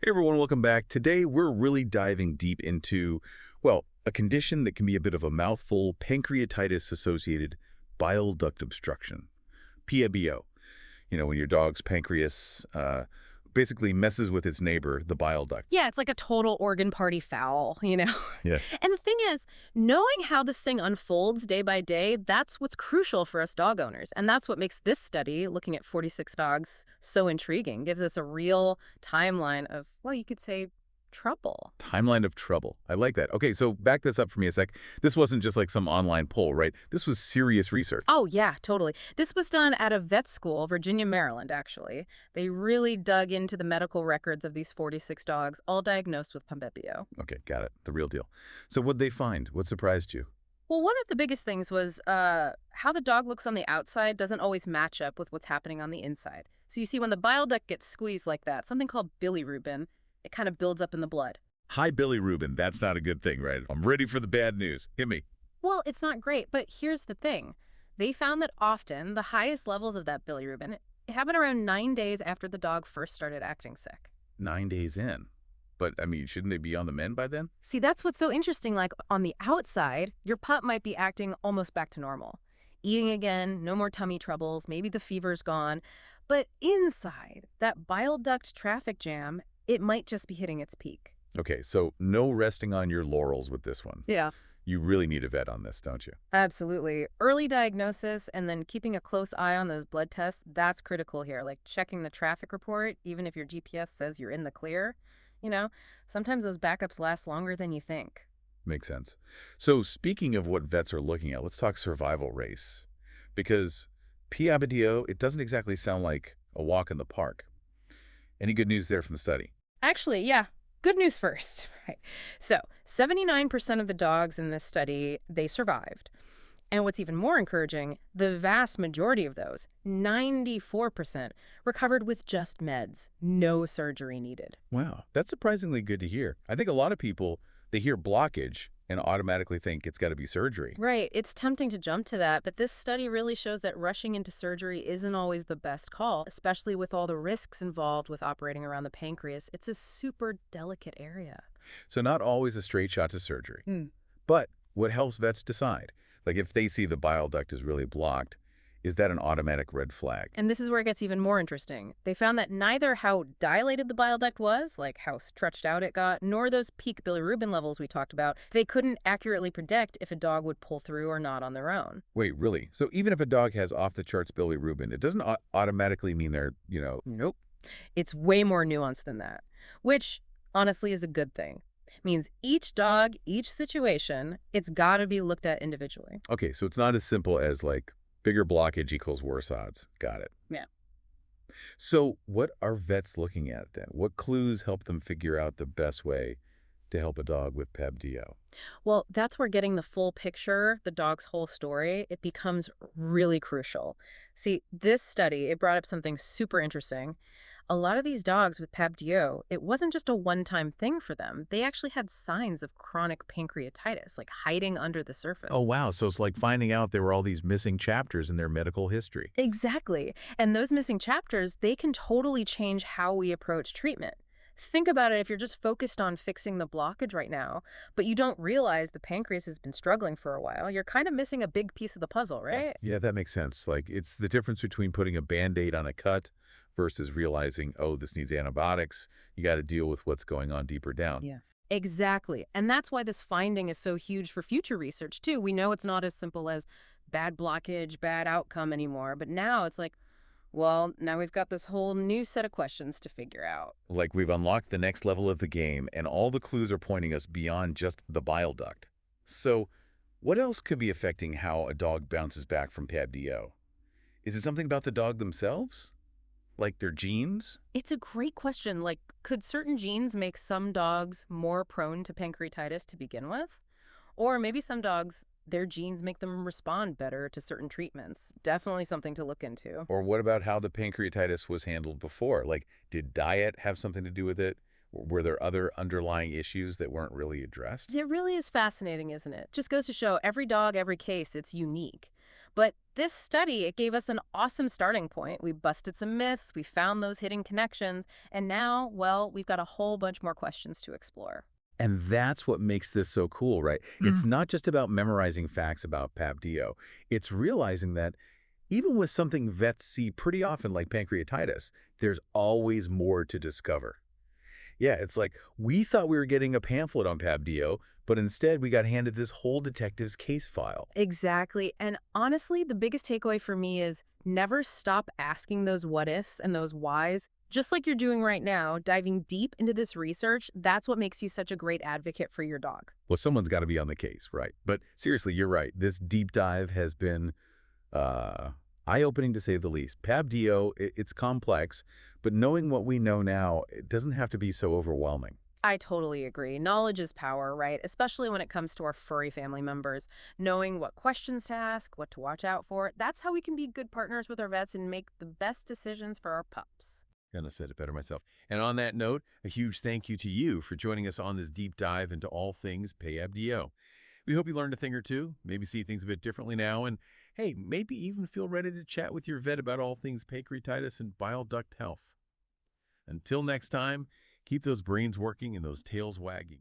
Hey everyone, welcome back. Today we're really diving deep into, well, a condition that can be a bit of a mouthful, pancreatitis-associated bile duct obstruction, PABO. When your dog's pancreas basically messes with its neighbor, the bile duct. Yeah, it's like a total organ party foul. Yeah. And the thing is, knowing how this thing unfolds day by day, that's what's crucial for us dog owners. And that's what makes this study, looking at 46 dogs, so intriguing. Gives us a real timeline of, well, you could say, trouble. Timeline of trouble. I like that. Okay, so back this up for me a sec. This wasn't just like some online poll, right? This was serious research. Oh, yeah, totally. This was done at a vet school, Virginia, Maryland, actually. They really dug into the medical records of these 46 dogs, all diagnosed with Pampepio. Okay, got it. The real deal. So what'd they find? What surprised you? Well, one of the biggest things was how the dog looks on the outside doesn't always match up with what's happening on the inside. So you see, when the bile duct gets squeezed like that, something called bilirubin, it kind of builds up in the blood. Hi, Billy Rubin. That's not a good thing, right? I'm ready for the bad news. Hit me. Well, it's not great, but here's the thing. They found that often the highest levels of that bilirubin, it happened around 9 days after the dog first started acting sick. 9 days in. But, I mean, shouldn't they be on the mend by then? See, that's what's so interesting. Like, on the outside, your pup might be acting almost back to normal. Eating again, no more tummy troubles, maybe the fever's gone. But inside, that bile duct traffic jam, it might just be hitting its peak. Okay, so no resting on your laurels with this one. Yeah. You really need a vet on this, don't you? Absolutely. Early diagnosis and then keeping a close eye on those blood tests, that's critical here. Like checking the traffic report, even if your GPS says you're in the clear. You know, sometimes those backups last longer than you think. Makes sense. So speaking of what vets are looking at, let's talk survival race. Because PABDO, it doesn't exactly sound like a walk in the park. Any good news there from the study? Actually, yeah. Good news first, right? So 79% of the dogs in this study, they survived. And what's even more encouraging, the vast majority of those, 94%, recovered with just meds, no surgery needed. Wow, that's surprisingly good to hear. I think a lot of people, they hear blockage and automatically think it's got to be surgery. Right, it's tempting to jump to that, but this study really shows that rushing into surgery isn't always the best call, especially with all the risks involved with operating around the pancreas. It's a super delicate area. So not always a straight shot to surgery. Hmm. But what helps vets decide? Like if they see the bile duct is really blocked, is that an automatic red flag? And this is where it gets even more interesting. They found that neither how dilated the bile duct was, like how stretched out it got, nor those peak bilirubin levels we talked about, they couldn't accurately predict if a dog would pull through or not on their own. Wait, really? So even if a dog has off-the-charts bilirubin, it doesn't automatically mean they're. Nope. It's way more nuanced than that, which honestly is a good thing. Means each dog, each situation, it's got to be looked at individually. Okay, so it's not as simple as like bigger blockage equals worse odds. Got it. Yeah. So what are vets looking at then? What clues help them figure out the best way to help a dog with PABDO? Well, that's where getting the full picture, the dog's whole story, it becomes really crucial. See, this study, it brought up something super interesting. A lot of these dogs with PABDO, it wasn't just a one-time thing for them. They actually had signs of chronic pancreatitis, like hiding under the surface. Oh, wow. So it's like finding out there were all these missing chapters in their medical history. Exactly. And those missing chapters, they can totally change how we approach treatment. Think about it if you're just focused on fixing the blockage right now, but you don't realize the pancreas has been struggling for a while. You're kind of missing a big piece of the puzzle, right? Yeah, that makes sense. Like it's the difference between putting a Band-Aid on a cut versus realizing, oh, this needs antibiotics. You got to deal with what's going on deeper down. Yeah. Exactly. And that's why this finding is so huge for future research, too. We know it's not as simple as bad blockage, bad outcome anymore. But now it's like, well, now we've got this whole new set of questions to figure out. Like we've unlocked the next level of the game, and all the clues are pointing us beyond just the bile duct. So what else could be affecting how a dog bounces back from PABDO? Is it something about the dog themselves? Like their genes? It's a great question. Like, could certain genes make some dogs more prone to pancreatitis to begin with? Or maybe some dogs, their genes make them respond better to certain treatments. Definitely something to look into. Or what about how the pancreatitis was handled before? Like, did diet have something to do with it? Were there other underlying issues that weren't really addressed? It really is fascinating, isn't it? Just goes to show every dog, every case, it's unique. But this study, it gave us an awesome starting point. We busted some myths, we found those hidden connections, and now, well, we've got a whole bunch more questions to explore. And that's what makes this so cool, right? It's not just about memorizing facts about PABDO. It's realizing that even with something vets see pretty often like pancreatitis, there's always more to discover. Yeah, it's like we thought we were getting a pamphlet on PABDO, but instead we got handed this whole detective's case file. Exactly. And honestly, the biggest takeaway for me is never stop asking those what ifs and those whys. Just like you're doing right now, diving deep into this research, that's what makes you such a great advocate for your dog. Well, someone's got to be on the case, right? But seriously, you're right. This deep dive has been uh, eye-opening to say the least. PABDO, it's complex, but knowing what we know now, it doesn't have to be so overwhelming. I totally agree. Knowledge is power, right? Especially when it comes to our furry family members. Knowing what questions to ask, what to watch out for, that's how we can be good partners with our vets and make the best decisions for our pups. Couldn't have said it better myself. And on that note, a huge thank you to you for joining us on this deep dive into all things PABDO. We hope you learned a thing or two, maybe see things a bit differently now, and hey, maybe even feel ready to chat with your vet about all things pancreatitis and bile duct health. Until next time, keep those brains working and those tails wagging.